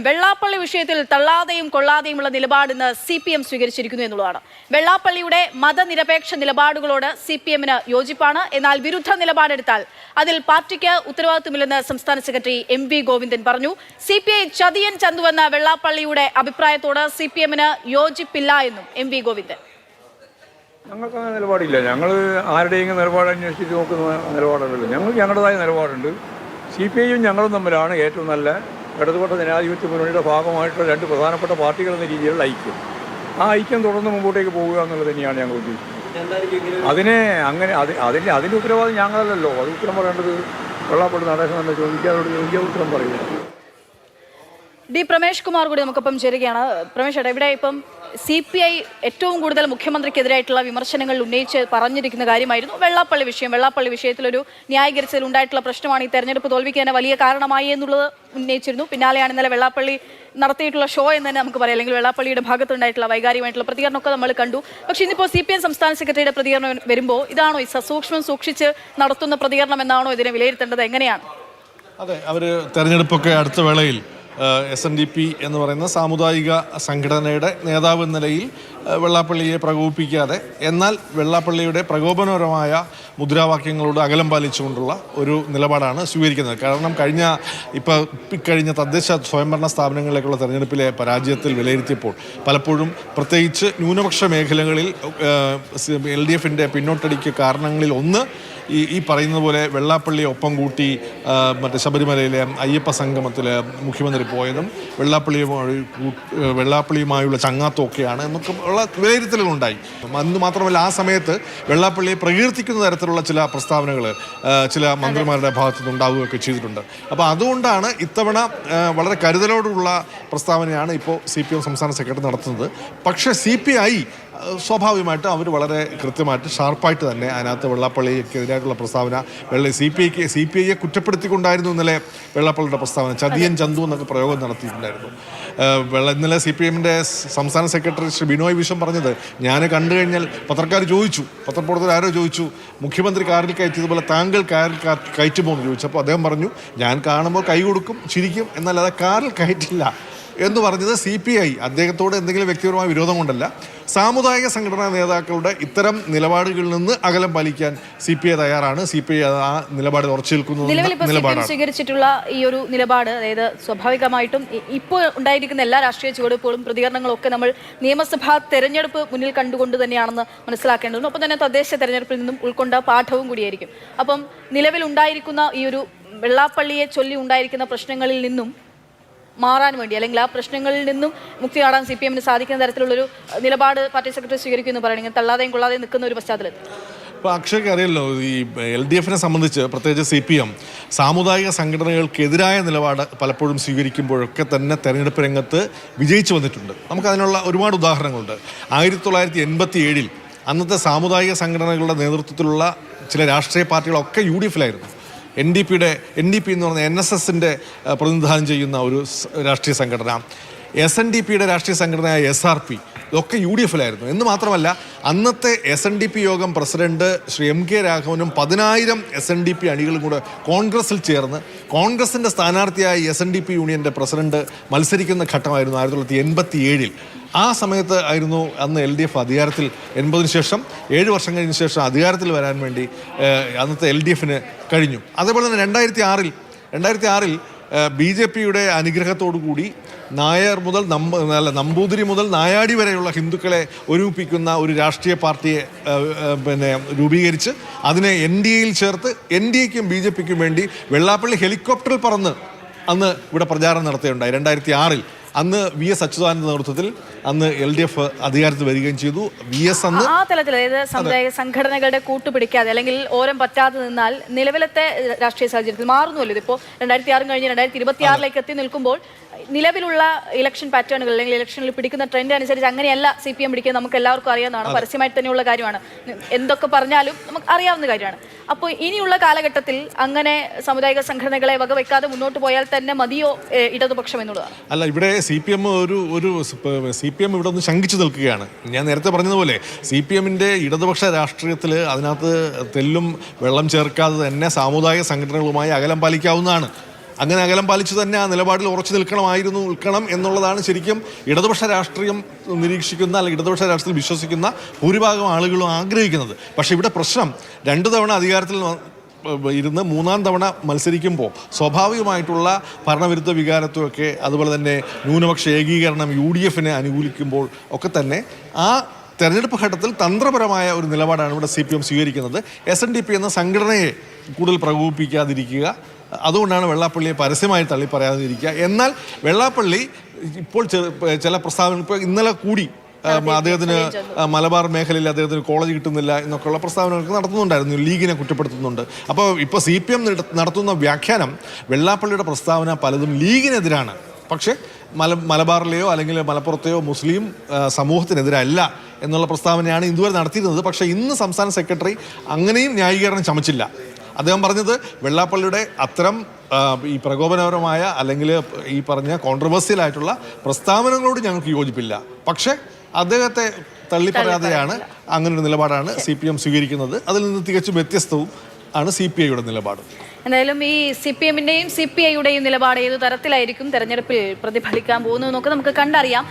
വെള്ളാപ്പള്ളി വിഷയത്തിൽ തള്ളാതെയും കൊള്ളാതെയുമുള്ള നിലപാട് ഇന്ന് CPM സ്വീകരിച്ചിരിക്കുന്നു എന്നുള്ളതാണ്. വെള്ളാപ്പള്ളിയുടെ മതനിരപേക്ഷ നിലപാടുകളോട് CPMന് യോജിപ്പാണ്. എന്നാൽ വിരുദ്ധ നിലപാടെടുത്താൽ അതിൽ പാർട്ടിക്ക് ഉത്തരവാദിത്തമില്ലെന്ന് സംസ്ഥാന സെക്രട്ടറി MV ഗോവിന്ദൻ പറഞ്ഞു. CPI ചതിയൻ ചന്തുവെന്ന വെള്ളാപ്പള്ളിയുടെ അഭിപ്രായത്തോട് CPMന് യോജിപ്പില്ല എന്നും MV ഗോവിന്ദൻ. ഞങ്ങൾക്ക് അങ്ങനെ നിലപാടില്ല. ഞങ്ങൾ ആരുടെയും നിലപാട് അന്വേഷിച്ച് നോക്കുന്ന നിലപാടല്ലല്ലോ. ഞങ്ങൾക്ക് ഞങ്ങളുടേതായ നിലപാടുണ്ട്. CPIയും ഞങ്ങളും തമ്മിലാണ് ഏറ്റവും നല്ല ഇടതുപക്ഷ ജനാധിപത്യ മുന്നണിയുടെ ഭാഗമായിട്ടുള്ള രണ്ട് പ്രധാനപ്പെട്ട പാർട്ടികൾ എന്ന രീതിയിലുള്ള ഐക്യം. ആ ഐക്യം തുടർന്ന് മുമ്പോട്ടേക്ക് പോകുക എന്നുള്ളത് തന്നെയാണ് ഞങ്ങൾ ഉദ്ദേശിക്കുന്നത്. അതിൻ്റെ ഉത്തരവാദിത്വം ഞങ്ങളല്ലല്ലോ. അത് ഉത്തരം പറയേണ്ടത് വെള്ളാപ്പള്ളി നടേശൻ തന്നെ ചോദിക്കാതെ ഉത്തരം പറയുക. ഡി പ്രമേഷ് കുമാർ കൂടി നമുക്കൊപ്പം ചേരുകയാണ്. പ്രമേഷ് ഏട്ടാ, ഇവിടെ ഇപ്പം CPI ഏറ്റവും കൂടുതൽ മുഖ്യമന്ത്രിക്കെതിരായിട്ടുള്ള വിമർശനങ്ങൾ ഉന്നയിച്ച് പറഞ്ഞിരിക്കുന്ന കാര്യമായിരുന്നു വെള്ളാപ്പള്ളി വിഷയം. വെള്ളാപ്പള്ളി വിഷയത്തിലൊരു ന്യായീകരിച്ചതിൽ ഉണ്ടായിട്ടുള്ള പ്രശ്നമാണ് ഈ തെരഞ്ഞെടുപ്പ് തോൽവിക്ക് തന്നെ വലിയ കാരണമായി എന്നുള്ളത് ഉന്നയിച്ചിരുന്നു. പിന്നാലെയാണ് ഇന്നലെ വെള്ളാപ്പള്ളി നടത്തിയിട്ടുള്ള ഷോ എന്ന് തന്നെ നമുക്ക് പറയാം. അല്ലെങ്കിൽ വെള്ളാപ്പള്ളിയുടെ ഭാഗത്തുണ്ടായിട്ടുള്ള വൈകാരികമായിട്ടുള്ള പ്രതികരണമൊക്കെ നമ്മൾ കണ്ടു. പക്ഷേ ഇന്നിപ്പോൾ CPM സംസ്ഥാന സെക്രട്ടറിയുടെ പ്രതികരണം വരുമ്പോൾ ഇതാണോ ഈ സസൂക്ഷ്മം സൂക്ഷിച്ച് നടത്തുന്ന പ്രതികരണം എന്നാണോ ഇതിനെ വിലയിരുത്തേണ്ടത്? എങ്ങനെയാണ്? അതെ, അവർ തെരഞ്ഞെടുപ്പൊക്കെ അടുത്ത വേളയിൽ SNDP എന്ന് പറയുന്ന സാമുദായിക സംഘടനയുടെ നേതാവ് എന്ന നിലയിൽ വെള്ളാപ്പള്ളിയെ പ്രകോപിപ്പിക്കാതെ, എന്നാൽ വെള്ളാപ്പള്ളിയുടെ പ്രകോപനപരമായ മുദ്രാവാക്യങ്ങളോട് അകലം പാലിച്ചുകൊണ്ടുള്ള ഒരു നിലപാടാണ് സ്വീകരിക്കുന്നത്. കാരണം ഇക്കഴിഞ്ഞ തദ്ദേശ സ്വയംഭരണ സ്ഥാപനങ്ങളിലേക്കുള്ള തെരഞ്ഞെടുപ്പിലെ പരാജയത്തിൽ വിലയിരുത്തിയപ്പോൾ പലപ്പോഴും പ്രത്യേകിച്ച് ന്യൂനപക്ഷ മേഖലകളിൽ LDFൻ്റെ പിന്നോട്ടടിക്ക് കാരണങ്ങളിൽ ഒന്ന് ഈ പറയുന്നത് പോലെ വെള്ളാപ്പള്ളിയെ ഒപ്പം കൂട്ടി മറ്റേ ശബരിമലയിലെ അയ്യപ്പ സംഗമത്തിൽ മുഖ്യമന്ത്രി പോയതും വെള്ളാപ്പള്ളിയുമായുള്ള ചങ്ങാത്തമൊക്കെയാണ് എന്നൊക്കെ ഉള്ള വിലയിരുത്തലുകളുണ്ടായി. അന്ന് മാത്രമല്ല, ആ സമയത്ത് വെള്ളാപ്പള്ളിയെ പ്രകീർത്തിക്കുന്ന തരത്തിലുള്ള ചില പ്രസ്താവനകൾ ചില മന്ത്രിമാരുടെ ഭാഗത്തു നിന്നുണ്ടാവുകയൊക്കെ ചെയ്തിട്ടുണ്ട്. അപ്പോൾ അതുകൊണ്ടാണ് ഇത്തവണ വളരെ കരുതലോടുള്ള പ്രസ്താവനയാണ് ഇപ്പോൾ CPM സംസ്ഥാന സെക്രട്ടറി നടത്തുന്നത്. പക്ഷേ CPI സ്വാഭാവികമായിട്ടും അവർ വളരെ കൃത്യമായിട്ട് ഷാർപ്പായിട്ട് തന്നെ അതിനകത്ത് വെള്ളാപ്പള്ളിക്കെതിരായിട്ടുള്ള പ്രസ്താവന CPIയെ കുറ്റപ്പെടുത്തിക്കൊണ്ടായിരുന്നു ഇന്നലെ വെള്ളാപ്പള്ളിയുടെ പ്രസ്താവന. ചതിയൻ ചന്തു എന്നൊക്കെ പ്രയോഗം നടത്തിയിട്ടുണ്ടായിരുന്നു. ഇന്നലെ CPMൻ്റെ സംസ്ഥാന സെക്രട്ടറി ശ്രീ ബിനോയ് വിശ്വം പറഞ്ഞത്, ഞാൻ കണ്ടു കഴിഞ്ഞാൽ പത്രപ്രവർത്തകർ ആരോ ചോദിച്ചു, മുഖ്യമന്ത്രി കാറിൽ കയറ്റിയതുപോലെ താങ്കൾ കാറിൽ കയറ്റുമോ എന്ന് ചോദിച്ചപ്പോൾ അദ്ദേഹം പറഞ്ഞു, ഞാൻ കാണുമ്പോൾ കൈ കൊടുക്കും, ചിരിക്കും, എന്നല്ലാതെ കാറിൽ കയറ്റില്ല എന്ന് പറഞ്ഞത് CPI അദ്ദേഹത്തോട് എന്തെങ്കിലും വ്യക്തിപരമായ വിരോധം കൊണ്ടല്ല, സാമുദായിക സംഘടനാ നേതാക്കളുടെ ഇത്തരം നിലപാടുകളിൽ നിന്ന് അകലം പാലിക്കാൻ CPI തയ്യാറാണ്. CPI ആ നിലപാടിൽ ഉറച്ചു നിൽക്കുന്ന സ്വീകരിച്ചിട്ടുള്ള ഈ ഒരു നിലപാട്, അതായത് സ്വാഭാവികമായിട്ടും ഇപ്പോൾ ഉണ്ടായിരിക്കുന്ന എല്ലാ രാഷ്ട്രീയ ചുവടുവെപ്പുകളും പ്രതികരണങ്ങളും ഒക്കെ നമ്മൾ നിയമസഭാ തെരഞ്ഞെടുപ്പ് മുന്നിൽ കണ്ടുകൊണ്ട് തന്നെയാണെന്ന് മനസ്സിലാക്കേണ്ടതുണ്ട്. ഒപ്പം തന്നെ തദ്ദേശ തെരഞ്ഞെടുപ്പിൽ നിന്നും ഉൾക്കൊണ്ട പാഠവും കൂടിയായിരിക്കും. അപ്പം നിലവിലുണ്ടായിരിക്കുന്ന ഈ ഒരു വെള്ളാപ്പള്ളിയെ ചൊല്ലി ഉണ്ടായിരിക്കുന്ന പ്രശ്നങ്ങളിൽ നിന്നും മാറാൻ വേണ്ടി, അല്ലെങ്കിൽ ആ പ്രശ്നങ്ങളിൽ നിന്നും മുക്തി നേടാൻ CPMന് സാധിക്കുന്ന തരത്തിലുള്ളൊരു നിലപാട് പാർട്ടി സെക്രട്ടറി സ്വീകരിക്കുമെന്ന് പറയണമെങ്കിൽ തള്ളാതെയും കൊള്ളാതെയും നിൽക്കുന്ന ഒരു പശ്ചാത്തലത്തിൽ ഇപ്പോൾ അക്ഷയ്ക്ക് അറിയല്ലോ, ഈ LDFനെ സംബന്ധിച്ച് പ്രത്യേകിച്ച് CPM സാമുദായിക സംഘടനകൾക്കെതിരായ നിലപാട് പലപ്പോഴും സ്വീകരിക്കുമ്പോഴൊക്കെ തന്നെ തെരഞ്ഞെടുപ്പ് രംഗത്ത് വിജയിച്ചു വന്നിട്ടുണ്ട്. നമുക്കതിനുള്ള ഒരുപാട് ഉദാഹരണങ്ങളുണ്ട്. 1987 അന്നത്തെ സാമുദായിക സംഘടനകളുടെ നേതൃത്വത്തിലുള്ള ചില രാഷ്ട്രീയ പാർട്ടികളൊക്കെ UDFിലായിരുന്നു. NDP എന്ന് പറഞ്ഞ NSSൻ്റെ പ്രതിനിധാനം ചെയ്യുന്ന ഒരു രാഷ്ട്രീയ സംഘടന, SNDPയുടെ രാഷ്ട്രീയ സംഘടനയായ SRP, ഇതൊക്കെ UDFിലായിരുന്നു. എന്ന് മാത്രമല്ല, അന്നത്തെ SNDP യോഗം പ്രസിഡന്റ് ശ്രീ MK രാഘവനും 10,000 SNDP അണികളും കൂടെ കോൺഗ്രസിൽ ചേർന്ന് കോൺഗ്രസിൻ്റെ സ്ഥാനാർത്ഥിയായി SNDP യൂണിയൻ്റെ പ്രസിഡന്റ് മത്സരിക്കുന്ന ഘട്ടമായിരുന്നു 1987. ആ സമയത്ത് ആയിരുന്നു അന്ന് LDF അധികാരത്തിൽ 80-ന് ശേഷം 7 വർഷം കഴിഞ്ഞ ശേഷം അധികാരത്തിൽ വരാൻ വേണ്ടി അന്നത്തെ LDFന് കഴിഞ്ഞു. അതേപോലെ തന്നെ 2006 BJPയുടെ അനുഗ്രഹത്തോടു കൂടി നമ്പൂതിരി മുതൽ നായാടി വരെയുള്ള ഹിന്ദുക്കളെ ഒരുമിപ്പിക്കുന്ന ഒരു രാഷ്ട്രീയ പാർട്ടിയെ രൂപീകരിച്ച് അതിനെ NDAയിൽ ചേർത്ത് NDAയ്ക്കും BJPക്കും വേണ്ടി വെള്ളാപ്പള്ളി ഹെലികോപ്റ്ററിൽ പറന്ന് അന്ന് ഇവിടെ പ്രചാരണം നടത്തുകയുണ്ടായി. 2006 അന്ന് VS അച്യുതാനന്ദ നേതൃത്വത്തിൽ അന്ന് LDF അധികാരത്തിൽ വരികയും ചെയ്തു. VS അന്ന് ആ തലത്തിൽ, അതായത് സാമുദായിക സംഘടനകളുടെ കൂട്ടുപിടിക്കാതെ അല്ലെങ്കിൽ ഓരം പറ്റാതെ നിന്നാൽ നിലവിലത്തെ രാഷ്ട്രീയ സാഹചര്യത്തിൽ മാറുന്നുവല്ലോ. ഇതിപ്പോൾ 2006 കഴിഞ്ഞ് 2026 എത്തി നിൽക്കുമ്പോൾ നിലവിലുള്ള ഇലക്ഷൻ പാറ്റേണുകൾ അല്ലെങ്കിൽ ഇലക്ഷനിൽ പിടിക്കുന്ന ട്രെൻഡ് അനുസരിച്ച് അങ്ങനെയല്ല CPM പിടിക്കുന്നത്. നമുക്ക് എല്ലാവർക്കും അറിയാവുന്നതാണ്, പരസ്യമായിട്ട് തന്നെയുള്ള കാര്യമാണ്. എന്തൊക്കെ പറഞ്ഞാലും നമുക്ക് അറിയാവുന്ന കാര്യമാണ്. അപ്പോൾ ഇനിയുള്ള കാലഘട്ടത്തിൽ അങ്ങനെ സാമുദായിക സംഘടനകളെ വകവെക്കാതെ മുന്നോട്ട് പോയാൽ തന്നെ മതിയോ ഇടതുപക്ഷം എന്നുള്ളതാണ്? അല്ല, ഇവിടെ CPM ഇവിടെ ഒന്ന് ശങ്കിച്ചു നിൽക്കുകയാണ്. ഞാൻ നേരത്തെ പറഞ്ഞതുപോലെ CPMൻ്റെ ഇടതുപക്ഷ രാഷ്ട്രീയത്തിൽ അതിനകത്ത് തെല്ലും വെള്ളം ചേർക്കാതെ തന്നെ സാമുദായിക സംഘടനകളുമായി അകലം പാലിക്കാവുന്നതാണ്. അങ്ങനെ അകലം പാലിച്ച് തന്നെ ആ നിലപാടിൽ ഉറച്ചു നിൽക്കണം എന്നുള്ളതാണ് ശരിക്കും ഇടതുപക്ഷ രാഷ്ട്രീയം നിരീക്ഷിക്കുന്ന അല്ലെങ്കിൽ ഇടതുപക്ഷ രാഷ്ട്രീയത്തിൽ വിശ്വസിക്കുന്ന ഭൂരിഭാഗം ആളുകളും ആഗ്രഹിക്കുന്നത്. പക്ഷേ ഇവിടെ പ്രശ്നം 2 തവണ അധികാരത്തിൽ ഇരുന്ന് 3-ാം തവണ മത്സരിക്കുമ്പോൾ സ്വാഭാവികമായിട്ടുള്ള ഭരണവിരുദ്ധ വികാരത്വമൊക്കെ അതുപോലെ തന്നെ ന്യൂനപക്ഷ ഏകീകരണം UDF അനുകൂലിക്കുമ്പോൾ ഒക്കെ തന്നെ ആ തെരഞ്ഞെടുപ്പ് ഘട്ടത്തിൽ തന്ത്രപരമായ ഒരു നിലപാടാണ് ഇവിടെ CPM സ്വീകരിക്കുന്നത്. SNDP എന്ന സംഘടനയെ കൂടുതൽ പ്രകോപിപ്പിക്കാതിരിക്കുക, അതുകൊണ്ടാണ് വെള്ളാപ്പള്ളിയെ പരസ്യമായി തള്ളി പറയാതിരിക്കുക. എന്നാൽ വെള്ളാപ്പള്ളി ഇപ്പോൾ ചില പ്രസ്താവന ഇപ്പോൾ ഇന്നലെ കൂടി അദ്ദേഹത്തിന് മലബാർ മേഖലയിൽ അദ്ദേഹത്തിന് കോളേജ് കിട്ടുന്നില്ല എന്നൊക്കെയുള്ള പ്രസ്താവനകൾക്ക് നടത്തുന്നുണ്ടായിരുന്നു, ലീഗിനെ കുറ്റപ്പെടുത്തുന്നുണ്ട്. അപ്പോൾ ഇപ്പോൾ CPM നടത്തുന്ന വ്യാഖ്യാനം വെള്ളാപ്പള്ളിയുടെ പ്രസ്താവന പലതും ലീഗിനെതിരാണ്, പക്ഷേ മലബാറിലെയോ അല്ലെങ്കിൽ മലപ്പുറത്തെയോ മുസ്ലിം സമൂഹത്തിനെതിരല്ല എന്നുള്ള പ്രസ്താവനയാണ് ഇതുവരെ നടത്തിയിരുന്നത്. പക്ഷേ ഇന്ന് സംസ്ഥാന സെക്രട്ടറി അങ്ങനെയും ന്യായീകരണം ചമച്ചില്ല. അദ്ദേഹം പറഞ്ഞത് വെള്ളാപ്പള്ളിയുടെ അത്തരം ഈ പ്രകോപനപരമായ അല്ലെങ്കിൽ ഈ പറഞ്ഞ കോൺട്രവേഴ്സ്യലായിട്ടുള്ള പ്രസ്താവനകളോട് ഞങ്ങൾക്ക് യോജിപ്പില്ല, പക്ഷേ അദ്ദേഹത്തെ തള്ളിപ്പറയാതെയാണ് അങ്ങനൊരു നിലപാടാണ് CPM സ്വീകരിക്കുന്നത്. അതിൽ നിന്ന് തികച്ചും വ്യത്യസ്തവും ആണ് CPIയുടെ നിലപാട്. എന്തായാലും ഈ CPM-ന്റെയും CPI-യുടെയും നിലപാട് ഏതു തരത്തിലായിരിക്കും തെരഞ്ഞെടുപ്പിൽ പ്രതിഫലിക്കാൻ പോകുന്നതെന്നൊക്കെ നമുക്ക് കണ്ടറിയാം.